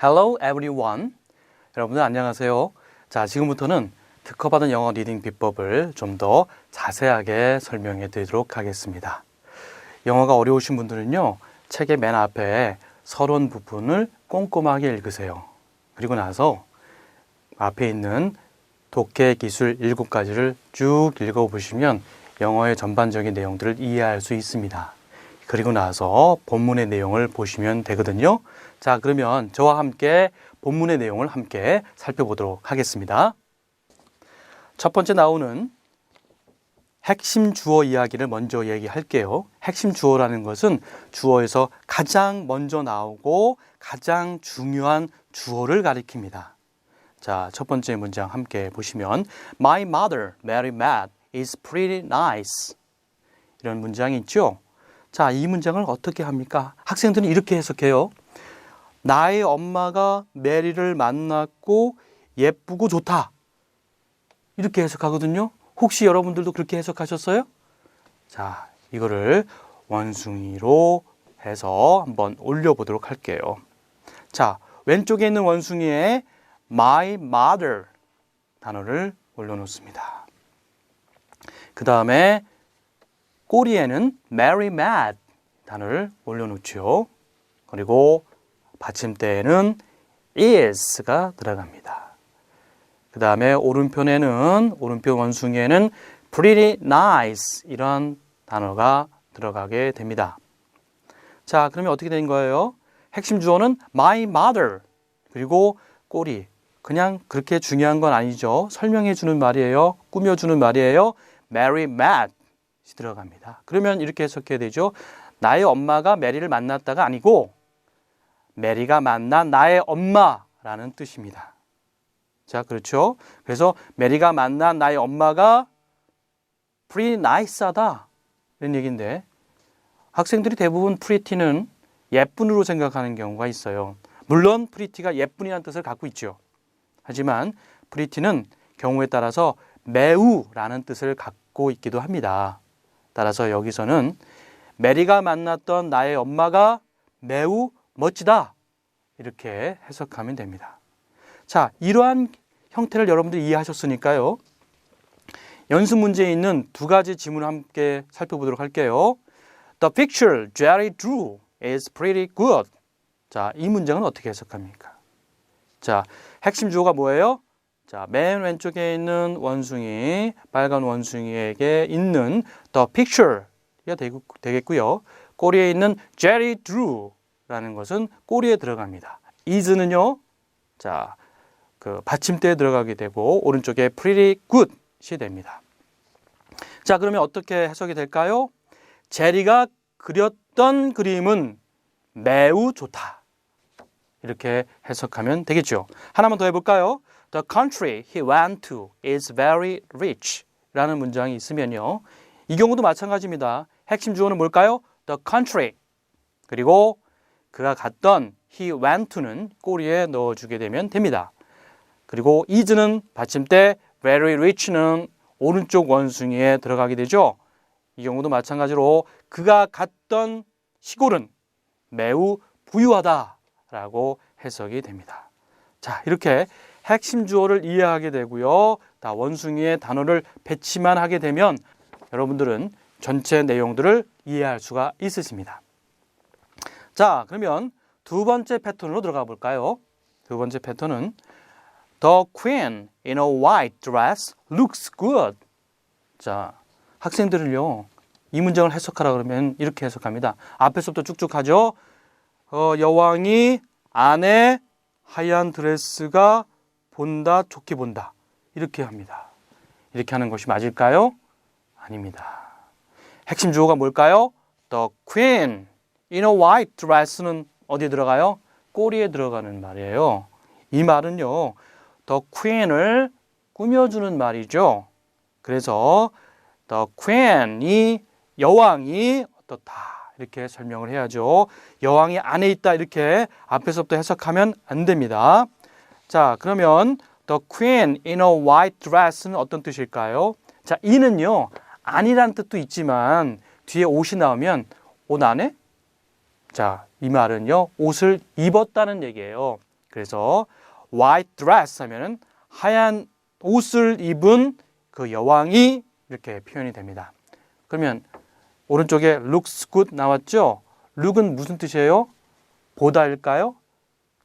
Hello everyone. 여러분들 안녕하세요. 자, 지금부터는 특허받은 영어 리딩 비법을 좀 더 자세하게 설명해 드리도록 하겠습니다. 영어가 어려우신 분들은요, 책의 맨 앞에 서론 부분을 꼼꼼하게 읽으세요. 그리고 나서 앞에 있는 독해 기술 7가지를 쭉 읽어보시면 영어의 전반적인 내용들을 이해할 수 있습니다. 그리고 나서 본문의 내용을 보시면 되거든요. 자, 그러면 저와 함께 본문의 내용을 함께 살펴보도록 하겠습니다. 첫 번째 나오는 핵심 주어 이야기를 먼저 얘기할게요. 핵심 주어라는 것은 주어에서 가장 먼저 나오고 가장 중요한 주어를 가리킵니다. 자, 첫 번째 문장 함께 보시면 My mother, Mary Matt, is pretty nice. 이런 문장이 있죠. 자, 이 문장을 어떻게 합니까? 학생들은 이렇게 해석해요. 나의 엄마가 메리를 만났고 예쁘고 좋다. 이렇게 해석하거든요. 혹시 여러분들도 그렇게 해석하셨어요? 자, 이거를 원숭이로 해서 한번 올려보도록 할게요. 자, 왼쪽에 있는 원숭이에 My mother 단어를 올려놓습니다. 그 다음에 꼬리에는 Mary Matt 단어를 올려놓죠. 그리고 받침대에는 is가 들어갑니다. 그 다음에 오른편 원숭이에는 pretty nice 이런 단어가 들어가게 됩니다. 자, 그러면 어떻게 된 거예요? 핵심 주어는 my mother 그리고 꼬리. 그냥 그렇게 중요한 건 아니죠. 설명해 주는 말이에요. 꾸며주는 말이에요. Mary Matt 들어갑니다. 그러면 이렇게 해석해야 되죠. 나의 엄마가 메리를 만났다가 아니고 메리가 만난 나의 엄마라는 뜻입니다. 자, 그렇죠. 그래서 메리가 만난 나의 엄마가 pretty nice하다 이런 얘기인데 학생들이 대부분 pretty는 예쁜으로 생각하는 경우가 있어요. 물론 pretty가 예쁜이라는 뜻을 갖고 있죠. 하지만 pretty는 경우에 따라서 매우라는 뜻을 갖고 있기도 합니다. 따라서 여기서는 메리가 만났던 나의 엄마가 매우 멋지다 이렇게 해석하면 됩니다. 자, 이러한 형태를 여러분들이 이해하셨으니까요. 연습 문제에 있는 두 가지 지문을 함께 살펴보도록 할게요. The picture Jerry drew is pretty good. 자, 이 문장은 어떻게 해석합니까? 자, 핵심 주어가 뭐예요? 자, 맨 왼쪽에 있는 원숭이, 빨간 원숭이에게 있는 the picture가 되겠고요. 꼬리에 있는 Jerry drew라는 것은 꼬리에 들어갑니다. is는요, 자, 그 받침대에 들어가게 되고 오른쪽에 pretty good이 됩니다. 자, 그러면 어떻게 해석이 될까요? 제리가 그렸던 그림은 매우 좋다. 이렇게 해석하면 되겠죠. 하나만 더 해볼까요? The country he went to is very rich 라는 문장이 있으면요. 이 경우도 마찬가지입니다. 핵심 주어는 뭘까요? The country. 그리고 그가 갔던 he went to는 꼬리에 넣어주게 되면 됩니다. 그리고 is는 받침대, very rich는 오른쪽 원숭이에 들어가게 되죠. 이 경우도 마찬가지로 그가 갔던 시골은 매우 부유하다라고 해석이 됩니다. 자, 이렇게 핵심 주어를 이해하게 되고요. 다 원숭이의 단어를 배치만 하게 되면 여러분들은 전체 내용들을 이해할 수가 있으십니다. 자, 그러면 두 번째 패턴으로 들어가 볼까요? 두 번째 패턴은 The queen in a white dress looks good. 자, 학생들을요, 이 문장을 해석하라 그러면 이렇게 해석합니다. 앞에서부터 쭉쭉 하죠. 여왕이 안에 하얀 드레스가 본다, 좋게 본다. 이렇게 합니다. 이렇게 하는 것이 맞을까요? 아닙니다. 핵심 주어가 뭘까요? The queen in a white dress는 어디에 들어가요? 꼬리에 들어가는 말이에요. 이 말은요, The queen을 꾸며주는 말이죠. 그래서 The queen이 여왕이 어떻다 이렇게 설명을 해야죠. 여왕이 안에 있다 이렇게 앞에서부터 해석하면 안 됩니다. 자, 그러면 The queen in a white dress는 어떤 뜻일까요? 자, 이는요, 아니란 뜻도 있지만 뒤에 옷이 나오면 옷 안에? 자, 이 말은요, 옷을 입었다는 얘기예요. 그래서 white dress 하면은 하얀 옷을 입은 그 여왕이 이렇게 표현이 됩니다. 그러면 오른쪽에 looks good 나왔죠? look은 무슨 뜻이에요? 보다일까요?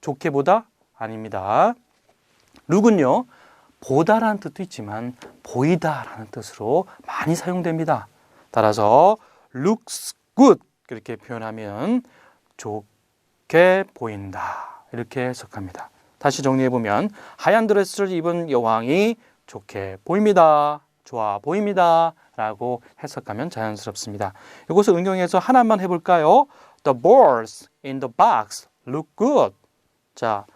좋게 보다? 아닙니다. look은요, 보다라는 뜻도 있지만 보이다라는 뜻으로 많이 사용됩니다. 따라서 looks good 그렇게 표현하면 좋게 보인다 이렇게 해석합니다. 다시 정리해보면 하얀 드레스를 입은 여왕이 좋게 보입니다. 좋아 보입니다. 라고 해석하면 자연스럽습니다. 이것을 응용해서 하나만 해볼까요? The balls in the box look good. 자,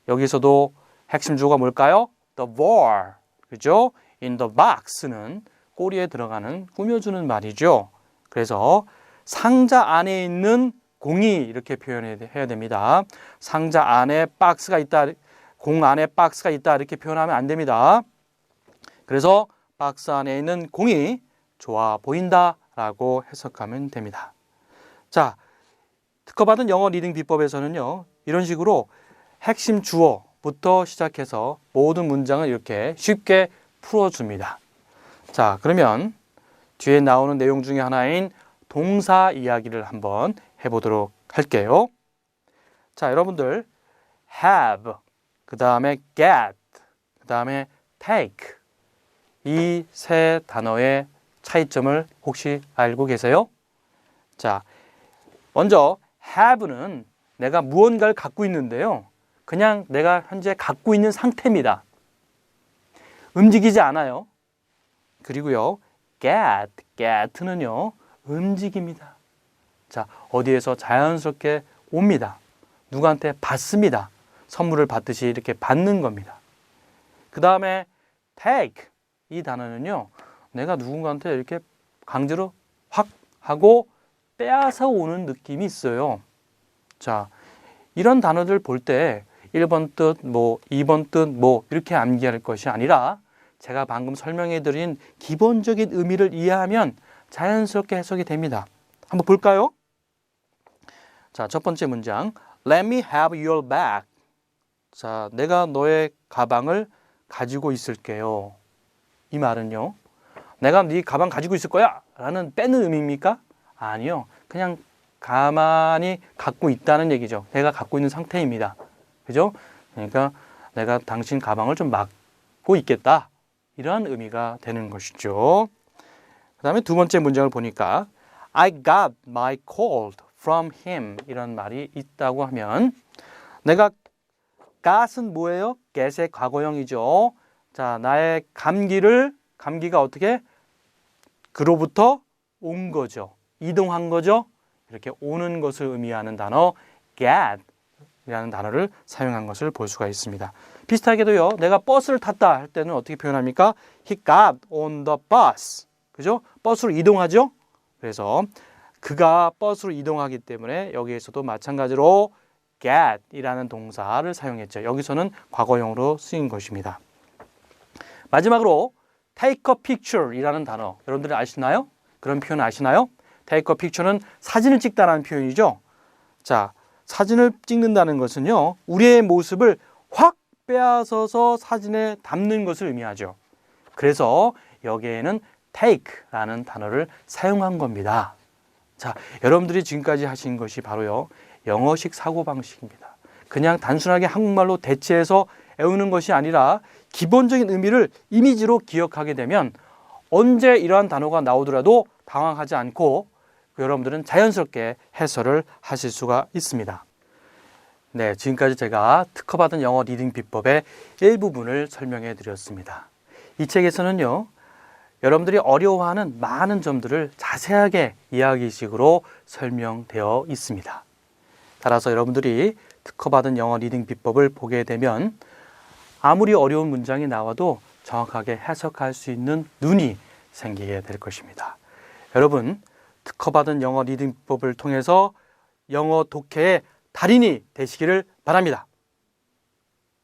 여기서도 핵심 주어가 뭘까요? The ball. 그죠? In the box는 꼬리에 들어가는 꾸며주는 말이죠. 그래서 상자 안에 있는 공이 이렇게 표현해야 됩니다. 상자 안에 박스가 있다, 공 안에 박스가 있다 이렇게 표현하면 안 됩니다. 그래서 박스 안에 있는 공이 좋아 보인다 라고 해석하면 됩니다. 자, 특허받은 영어 리딩 비법에서는요, 이런 식으로 핵심 주어부터 시작해서 모든 문장을 이렇게 쉽게 풀어줍니다. 자, 그러면 뒤에 나오는 내용 중에 하나인 동사 이야기를 한번 해보도록 할게요. 자, 여러분들 have, 그 다음에 get, 그 다음에 take 이 세 단어의 차이점을 혹시 알고 계세요? 자, 먼저 have는 내가 무언가를 갖고 있는데요. 그냥 내가 현재 갖고 있는 상태입니다. 움직이지 않아요. 그리고요, get는요, 움직입니다. 자, 어디에서 자연스럽게 옵니다. 누구한테 받습니다. 선물을 받듯이 이렇게 받는 겁니다. 그 다음에 take 이 단어는요, 내가 누군가한테 이렇게 강제로 확 하고 빼앗아 오는 느낌이 있어요. 자, 이런 단어들 볼 때 1번 뜻, 2번 뜻, 이렇게 암기할 것이 아니라 제가 방금 설명해 드린 기본적인 의미를 이해하면 자연스럽게 해석이 됩니다. 한번 볼까요? 자, 첫 번째 문장. Let me have your bag. 자, 내가 너의 가방을 가지고 있을게요. 이 말은요, 내가 네 가방 가지고 있을 거야 라는 빼는 의미입니까? 아니요. 그냥 가만히 갖고 있다는 얘기죠. 내가 갖고 있는 상태입니다. 그죠? 그러니까 내가 당신 가방을 좀 맡고 있겠다. 이러한 의미가 되는 것이죠. 그 다음에 두 번째 문장을 보니까 I got my cold from him 이런 말이 있다고 하면 내가 got은 뭐예요? get의 과거형이죠. 자, 나의 감기가 어떻게? 그로부터 온 거죠. 이동한 거죠. 이렇게 오는 것을 의미하는 단어 get 이라는 단어를 사용한 것을 볼 수가 있습니다. 비슷하게도요, 내가 버스를 탔다 할 때는 어떻게 표현합니까? He got on the bus. 그죠? 버스로 이동하죠? 그래서 그가 버스로 이동하기 때문에 여기에서도 마찬가지로 get 이라는 동사를 사용했죠. 여기서는 과거형으로 쓰인 것입니다. 마지막으로 take a picture 이라는 단어 여러분들이 아시나요? 그런 표현 아시나요? take a picture는 사진을 찍다라는 표현이죠. 자, 사진을 찍는다는 것은요, 우리의 모습을 확 빼앗아서 사진에 담는 것을 의미하죠. 그래서 여기에는 take라는 단어를 사용한 겁니다. 자, 여러분들이 지금까지 하신 것이 바로요, 영어식 사고방식입니다. 그냥 단순하게 한국말로 대체해서 외우는 것이 아니라 기본적인 의미를 이미지로 기억하게 되면 언제 이러한 단어가 나오더라도 당황하지 않고 여러분들은 자연스럽게 해설을 하실 수가 있습니다. 네, 지금까지 제가 특허받은 영어 리딩 비법의 일부분을 설명해 드렸습니다. 이 책에서는요, 여러분들이 어려워하는 많은 점들을 자세하게 이야기식으로 설명되어 있습니다. 따라서 여러분들이 특허받은 영어 리딩 비법을 보게 되면 아무리 어려운 문장이 나와도 정확하게 해석할 수 있는 눈이 생기게 될 것입니다. 여러분, 특허받은 영어 리딩 비법을 통해서 영어 독해의 달인이 되시기를 바랍니다.